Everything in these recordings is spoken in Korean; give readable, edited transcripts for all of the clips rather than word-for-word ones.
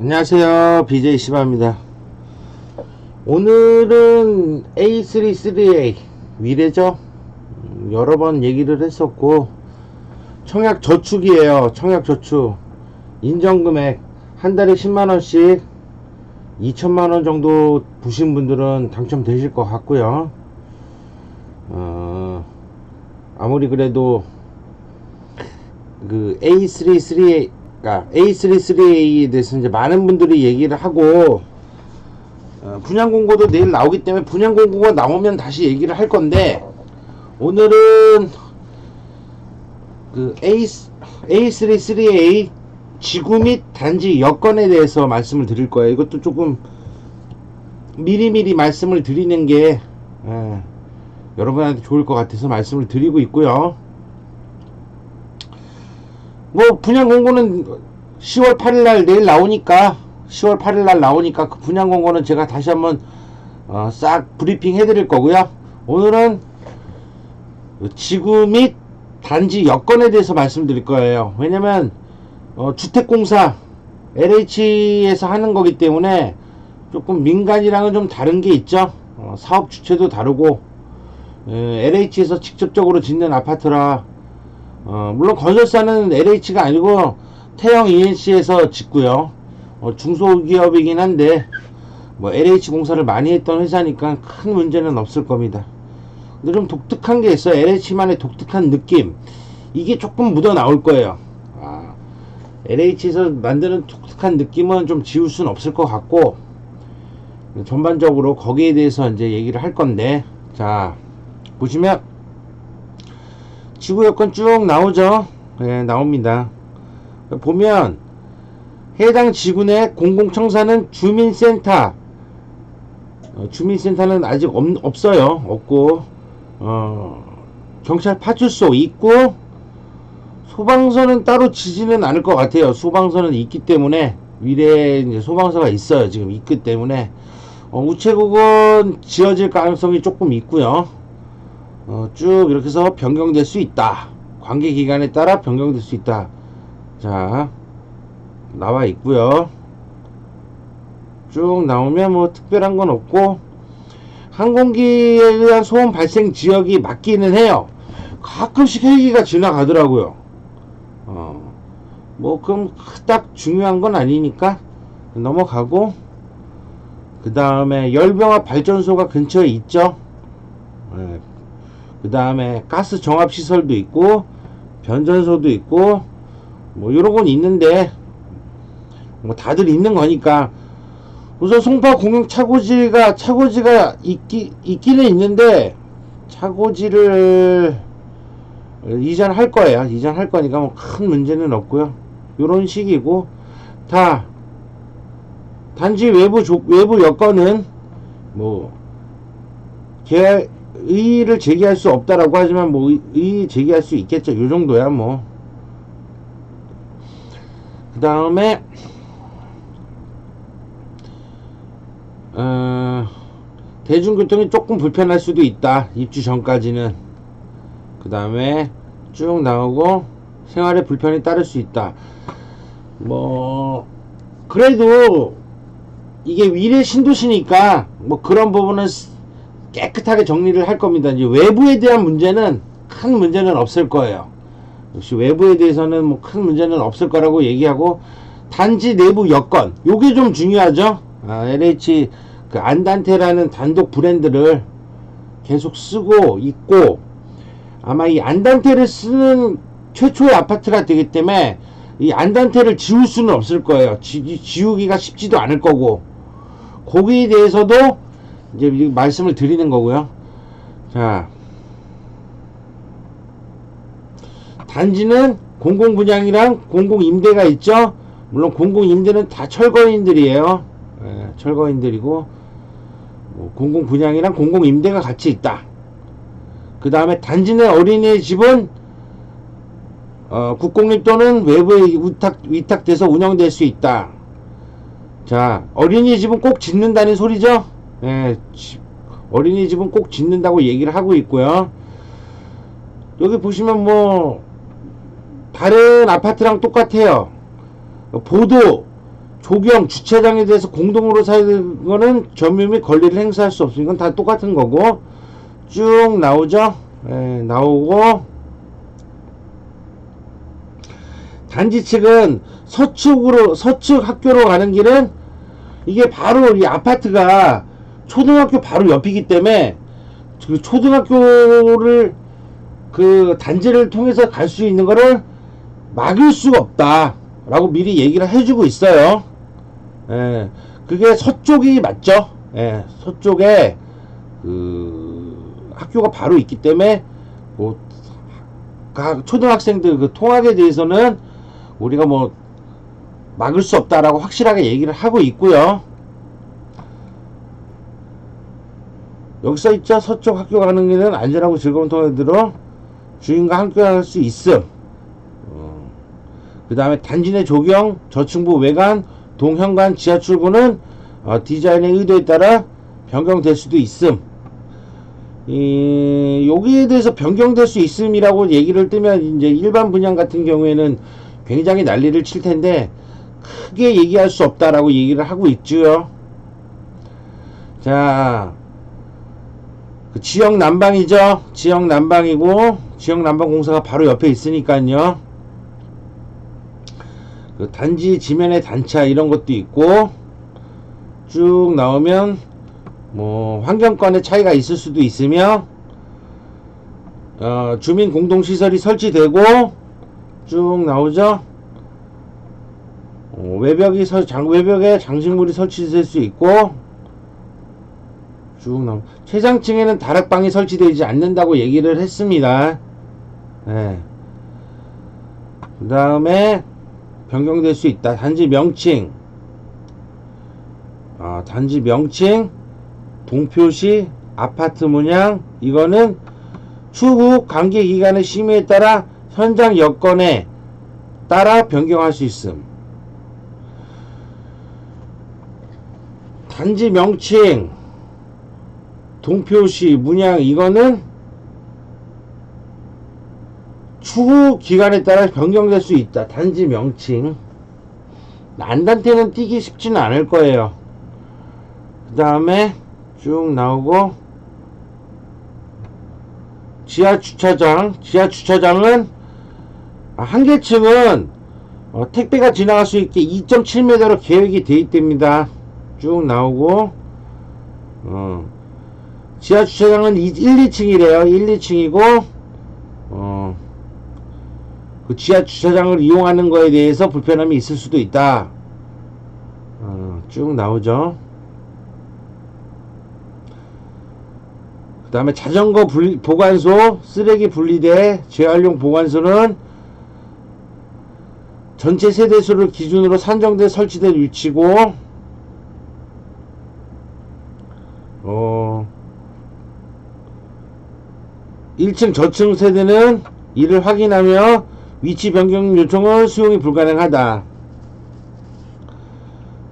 안녕하세요. BJ 시바입니다. 오늘은 A33A 위례죠. 여러 번 얘기를 했었고, 청약 저축이에요. 청약 저축. 인정금액 한 달에 10만원씩 2천만원 정도 부신 분들은 당첨되실 것 같고요. 아무리 그래도 그 A33A에 대해서 이제 많은 분들이 얘기를 하고, 분양 공고도 내일 나오기 때문에 분양 공고가 나오면 다시 얘기를 할 건데, 오늘은 그 A33A 지구 및 단지 여건에 대해서 말씀을 드릴 거예요. 이것도 조금 미리미리 말씀을 드리는 게 여러분한테 좋을 것 같아서 말씀을 드리고 있고요. 뭐 분양 공고는 10월 8일날 내일 나오니까, 10월 8일날 나오니까 그 분양 공고는 제가 다시 한번 싹 브리핑 해드릴 거고요. 오늘은 지구 및 단지 여건에 대해서 말씀드릴 거예요. 왜냐면 주택공사 LH에서 하는 거기 때문에 조금 민간이랑은 좀 다른 게 있죠. 사업 주체도 다르고, LH에서 직접적으로 짓는 아파트라, 물론 건설사는 LH가 아니고 태형 ENC에서 짓고요. 중소기업이긴 한데 뭐 LH 공사를 많이 했던 회사니까 큰 문제는 없을 겁니다. 근데 좀 독특한 게 있어요. LH만의 독특한 느낌, 이게 조금 묻어 나올 거예요. LH에서 만드는 독특한 느낌은 좀 지울 수는 없을 것 같고, 전반적으로 거기에 대해서 이제 얘기를 할 건데, 자 보시면 지구 여건 쭉 나오죠. 네, 나옵니다. 보면 해당 지구 내 공공청사는 주민센터, 주민센터는 아직 없어요. 없고, 경찰 파출소 있고, 소방서는 따로 지지는 않을 것 같아요. 소방서는 있기 때문에, 위례에 이제 소방서가 있어요. 지금 있기 때문에 우체국은 지어질 가능성이 조금 있고요. 쭉 이렇게 해서 변경될 수 있다. 관계 기간에 따라 변경될 수 있다. 자, 나와 있고요. 쭉 나오면 뭐 특별한 건 없고, 항공기에 의한 소음 발생 지역이 맞기는 해요. 가끔씩 헬기가 지나가더라고요. 뭐 그럼 딱 중요한 건 아니니까 넘어가고, 그 다음에 열병합 발전소가 근처에 있죠. 그 다음에 가스 정합 시설도 있고 변전소도 있고 뭐 요런 건 있는데, 뭐 다들 있는 거니까. 우선 송파 공영 차고지가 있기는 있는데, 차고지를 이전할 거예요. 이전할 거니까 뭐 큰 문제는 없고요. 요런 식이고, 다 단지 외부 여건은 뭐 의의를 제기할 수 없다라고 하지만 뭐 의의 제기할 수 있겠죠. 요 정도야 뭐. 그 다음에 대중교통이 조금 불편할 수도 있다, 입주 전까지는. 그 다음에 쭉 나오고 생활에 불편이 따를 수 있다. 뭐 그래도 이게 위례 신도시니까 뭐 그런 부분은 깨끗하게 정리를 할 겁니다. 이제 외부에 대한 문제는 큰 문제는 없을 거예요. 역시 외부에 대해서는 뭐 큰 문제는 없을 거라고 얘기하고, 단지 내부 여건, 요게 좀 중요하죠. LH 그 안단테라는 단독 브랜드를 계속 쓰고 있고, 아마 이 안단테를 쓰는 최초의 아파트가 되기 때문에 이 안단테를 지울 수는 없을 거예요. 지우기가 쉽지도 않을 거고, 거기에 대해서도 이제 말씀을 드리는 거고요. 자, 단지는 공공분양이랑 공공임대가 있죠. 물론 공공임대는 다 철거인들이에요. 철거인들이고, 뭐 공공분양이랑 공공임대가 같이 있다. 그 다음에 단지 내 어린이집은 국공립 또는 외부에 위탁돼서 운영될 수 있다. 자, 어린이집은 꼭 짓는다는 소리죠. 어린이집은 꼭 짓는다고 얘기를 하고 있고요. 여기 보시면 뭐 다른 아파트랑 똑같아요. 보도 조경, 주차장에 대해서 공동으로 사용하는 거는 점유 및 권리를 행사할 수 없으니까 다 똑같은 거고, 쭉 나오죠. 예, 나오고, 단지 측은 서측 학교로 가는 길은 이게 바로 이 아파트가 초등학교 바로 옆이기 때문에 그 초등학교를 그 단지를 통해서 갈 수 있는 거를 막을 수가 없다 라고 미리 얘기를 해주고 있어요. 예, 그게 서쪽이 맞죠. 예, 서쪽에 그 학교가 바로 있기 때문에 뭐 각 초등학생들 그 통학에 대해서는 우리가 뭐 막을 수 없다라고 확실하게 얘기를 하고 있고요. 여기 써 있죠. 서쪽 학교 가는 길은 안전하고 즐거운 통학으로 주인과 함께 할 수 있음. 그 다음에 단지 내 조경, 저층부 외관, 동현관, 지하 출구는 디자인의 의도에 따라 변경될 수도 있음. 여기에 대해서 변경될 수 있음이라고 얘기를 뜨면 이제 일반 분양 같은 경우에는 굉장히 난리를 칠 텐데 크게 얘기할 수 없다라고 얘기를 하고 있죠. 자, 그 지역 난방이죠. 지역 난방이고 지역 난방 공사가 바로 옆에 있으니까요. 그 단지 지면의 단차 이런 것도 있고 쭉 나오면 뭐 환경권의 차이가 있을 수도 있으며 주민 공동시설이 설치되고 쭉 나오죠. 외벽에 장식물이 설치될 수 있고 쭉 나오. 최상층에는 다락방이 설치되지 않는다고 얘기를 했습니다. 네. 그 다음에 변경될 수 있다. 단지 명칭, 단지 명칭, 동표시, 아파트 문양, 이거는 추후 관계기관의 심의에 따라 현장 여건에 따라 변경할 수 있음. 단지 명칭, 동표시, 문양, 이거는 추후 기간에 따라 변경될 수 있다. 단지 명칭. 안단테는 띄기 쉽지는 않을 거예요. 그 다음에 쭉 나오고 지하 주차장은 한 개층은 택배가 지나갈 수 있게 2.7m로 계획이 되어 있답니다. 쭉 나오고 지하 주차장은 1, 2층이래요. 1, 2층이고 그 지하 주차장을 이용하는 거에 대해서 불편함이 있을 수도 있다. 쭉 나오죠. 그 다음에 자전거 보관소, 쓰레기 분리대, 재활용 보관소는 전체 세대수를 기준으로 산정돼 설치된 위치고 1층 저층 세대는 이를 확인하며 위치 변경 요청은 수용이 불가능하다.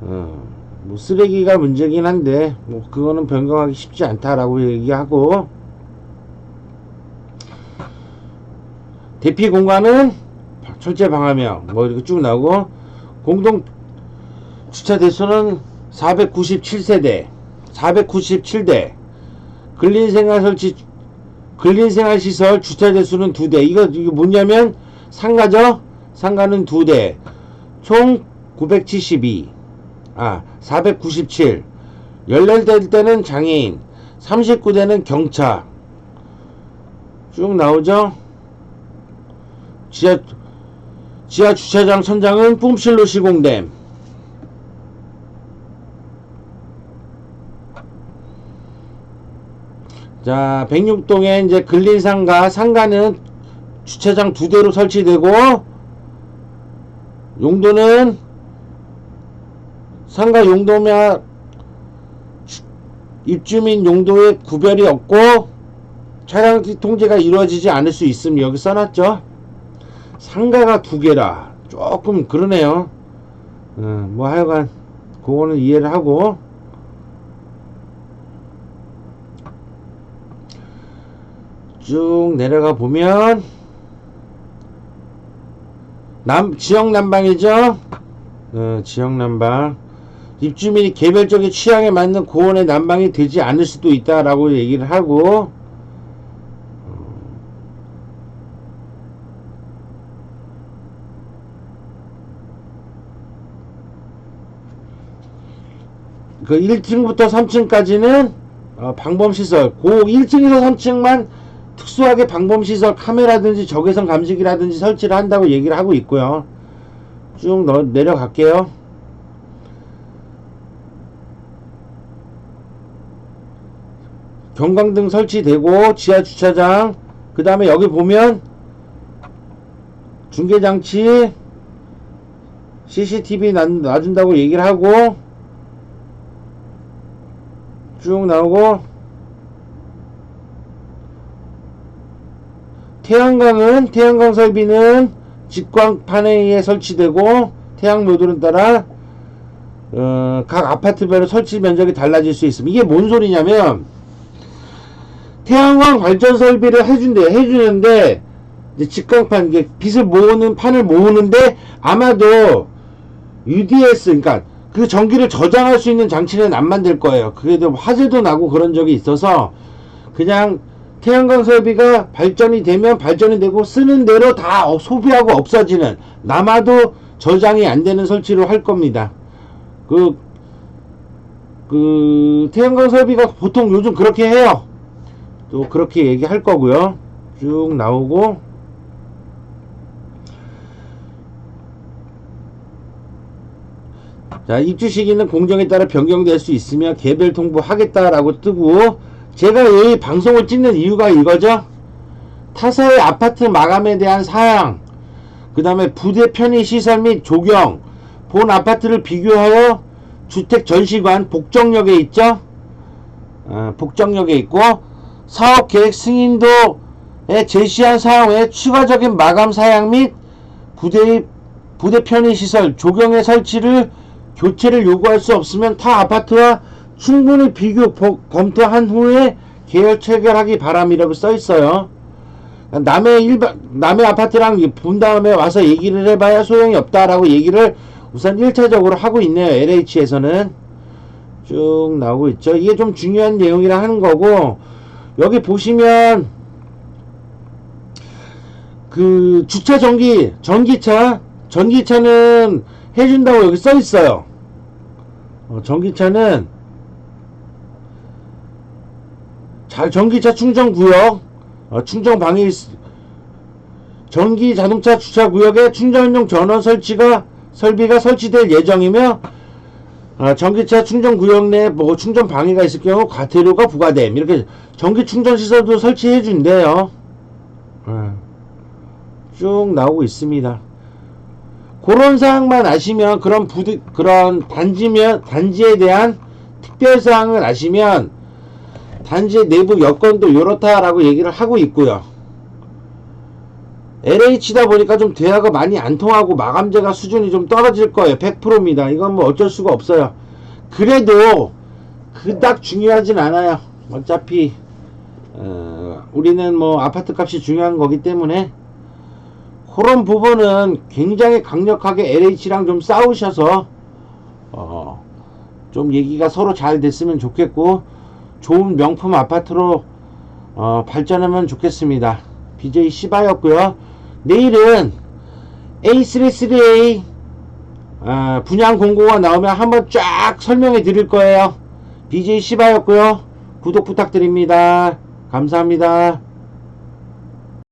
뭐 쓰레기가 문제긴 한데 뭐 그거는 변경하기 쉽지 않다라고 얘기하고 대피 공간은 철제 방화명 뭐 이렇게 쭉 나오고 공동 주차 대수는 497세대 497대 근린생활시설 주차 대수는 2대. 이거 뭐냐면 상가죠. 상가는 2대. 총 972. 497. 18대 때는 장애인, 39대는 경차. 쭉 나오죠. 지하 주차장 천장은 뿜실로 시공됨. 자, 106동에 이제 상가는 주차장 2대로 설치되고, 용도는 상가 용도며 입주민 용도의 구별이 없고, 차량 통제가 이루어지지 않을 수 있음. 여기 써놨죠? 상가가 2개라. 조금 그러네요. 뭐 하여간, 그거는 이해를 하고, 쭉 내려가 보면 지역 난방이죠. 지역 난방. 입주민이 개별적인 취향에 맞는 고온의 난방이 되지 않을 수도 있다라고 얘기를 하고, 그 1층부터 3층까지는 방범시설, 고 1층에서 3층만 특수하게 방범시설 카메라든지 적외선 감지기라든지 설치를 한다고 얘기를 하고 있고요. 쭉 내려갈게요. 경광등 설치되고 지하 주차장, 그 다음에 여기 보면 중계장치 CCTV 놔준다고 얘기를 하고, 쭉 나오고, 태양광 설비는 직광 판에 설치되고, 태양 모듈에 따라 각 아파트별로 설치 면적이 달라질 수 있습니다. 이게 뭔 소리냐면, 태양광 발전 설비를 해주는데, 이제 직광판, 이게 빛을 모으는 판을 모으는데, 아마도 UDS, 그러니까 그 전기를 저장할 수 있는 장치는 안 만들 거예요. 그래도 화재도 나고 그런 적이 있어서, 그냥 태양광 설비가 발전이 되면 발전이 되고 쓰는 대로 다 소비하고 없어지는, 남아도 저장이 안 되는 설치로 할 겁니다. 태양광 설비가 보통 요즘 그렇게 해요. 또 그렇게 얘기할 거고요. 쭉 나오고, 자, 입주 시기는 공정에 따라 변경될 수 있으며 개별 통보하겠다라고 뜨고, 제가 이 방송을 찍는 이유가 이거죠. 타사의 아파트 마감에 대한 사양, 그 다음에 부대 편의 시설 및 조경, 본 아파트를 비교하여 주택 전시관 복정역에 있죠. 복정역에 있고, 사업 계획 승인도에 제시한 사항 외에 추가적인 마감 사양 및 부대 편의 시설 조경의 설치를 교체를 요구할 수 없으면 타 아파트와 충분히 비교 검토한 후에 계열 체결하기 바람이라고 써 있어요. 남의 아파트랑 본 다음에 와서 얘기를 해봐야 소용이 없다라고 얘기를 우선 1차적으로 하고 있네요. LH에서는 쭉 나오고 있죠. 이게 좀 중요한 내용이라 하는 거고, 여기 보시면 그 주차 전기차는 해준다고 여기 써 있어요. 전기차는 전기차 충전 구역, 충전 방해, 전기 자동차 주차 구역에 충전용 전원 설비가 설치될 예정이며, 전기차 충전 구역 내 충전 방해가 있을 경우 과태료가 부과됨. 이렇게 전기 충전 시설도 설치해 준대요. 쭉 나오고 있습니다. 그런 사항만 아시면, 그런 단지에 대한 특별 사항을 아시면 단지의 내부 여건도 요렇다라고 얘기를 하고 있고요. LH다 보니까 좀 대화가 많이 안 통하고 마감재가 수준이 좀 떨어질 거예요. 100%입니다. 이건 뭐 어쩔 수가 없어요. 그래도 그닥 중요하진 않아요. 어차피 우리는 뭐 아파트 값이 중요한 거기 때문에, 그런 부분은 굉장히 강력하게 LH랑 좀 싸우셔서 좀 얘기가 서로 잘 됐으면 좋겠고, 좋은 명품 아파트로 발전하면 좋겠습니다. BJ 시바였고요. 내일은 A33A 분양 공고가 나오면 한번 쫙 설명해 드릴 거예요. BJ 시바였고요. 구독 부탁드립니다. 감사합니다.